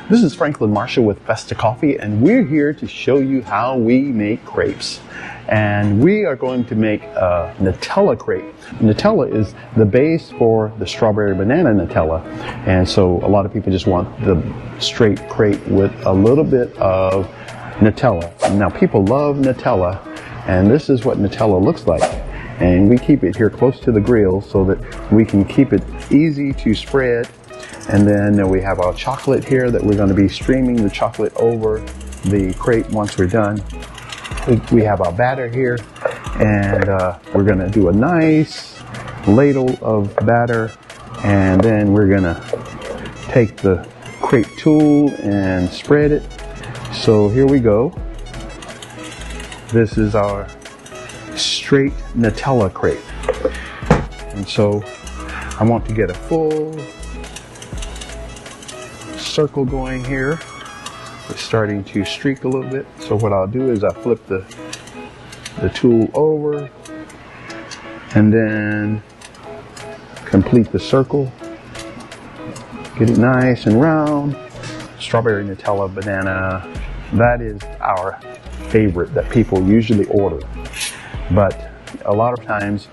This is Franklin Marshall with Festa Coffee, and we're here to show you how we make crepes. And we are going to make a Nutella crepe. Nutella is the base for the strawberry banana Nutella. And so a lot of people just want the straight crepe with a little bit of Nutella. Now people love Nutella, and this is what Nutella looks like. And we keep it here close to the grill so that we can keep it easy to spread. And then we have our chocolate here that we're going to be streaming the chocolate over the crepe once we're done. We have our batter here, and we're going to do a nice ladle of batter, and then we're going to take the crepe tool and spread it. So here we go. This is our straight Nutella crepe. And so I want to get a full circle going here. It's starting to streak a little bit. So what I'll do is I flip the tool over and then complete the circle. Get it nice and round. Strawberry Nutella banana, that is our favorite that people usually order. But a lot of times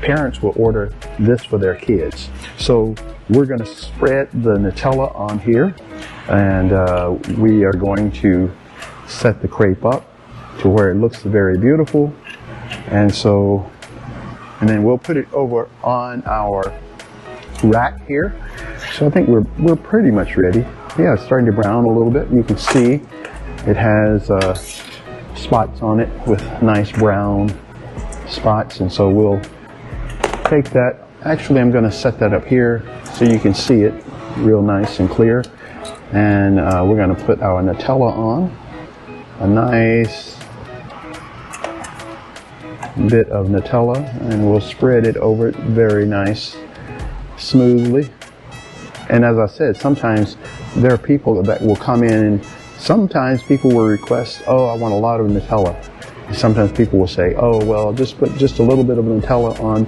parents will order this for their kids. So we're going to spread the Nutella on here, and we are going to set the crepe up to where it looks very beautiful. And then we'll put it over on our rack here. So I think we're pretty much ready. Yeah, it's starting to brown a little bit. You can see it has spots on it with nice brown spots, and so we'll take that. Actually, I'm going to set that up here so you can see it real nice and clear. And we're going to put our Nutella on. A nice bit of Nutella, and we'll spread it over it very nice, smoothly. And as I said, sometimes there are people that will come in, and sometimes people will request, oh, I want a lot of Nutella. And sometimes people will say, oh, well, just put just a little bit of Nutella on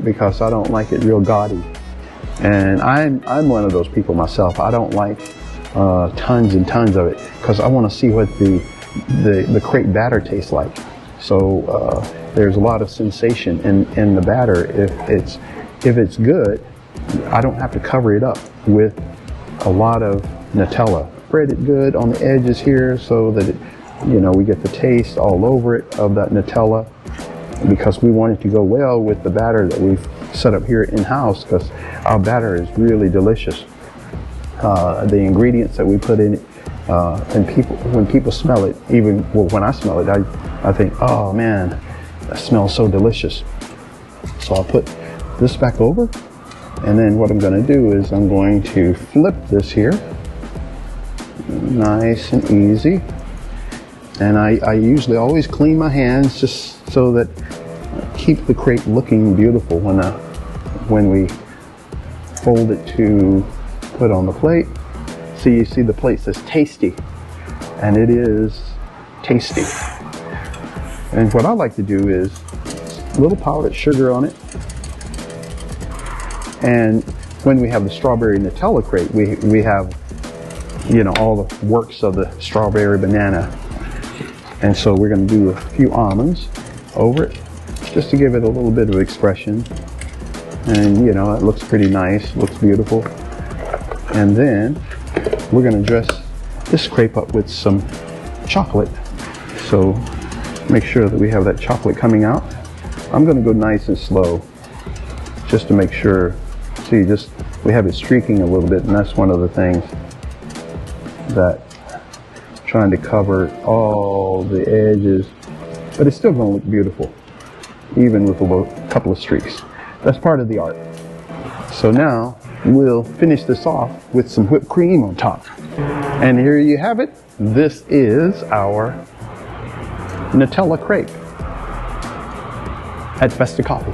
because I don't like it real gaudy. And I'm one of those people myself. I don't like tons and tons of it because I want to see what the crepe batter tastes like. So there's a lot of sensation in the batter. If it's good, I don't have to cover it up with a lot of Nutella. Spread it good on the edges here so that we get the taste all over it of that Nutella, because we want it to go well with the batter that we've set up here in-house, because our batter is really delicious. The ingredients that we put in it, and when people smell it, when I smell it, I think, oh man, that smells so delicious. So I'll put this back over, and then what I'm going to do is I'm going to flip this here, nice and easy. And I usually always clean my hands just so that keep the crepe looking beautiful when we fold it to put on the plate. So you see the plate says tasty, and it is tasty. And what I like to do is a little powdered sugar on it. And when we have the strawberry Nutella crepe, we have all the works of the strawberry banana. And so we're going to do a few almonds over it, just to give it a little bit of expression. And it looks pretty nice, looks beautiful. And then we're going to dress this crepe up with some chocolate. So make sure that we have that chocolate coming out. I'm going to go nice and slow just to make sure. See, we have it streaking a little bit, and that's one of the things that trying to cover all the edges, but it's still going to look beautiful even with a couple of streaks. That's part of the art. So now we'll finish this off with some whipped cream on top. And here you have it. This is our Nutella crepe at Festa Coffee.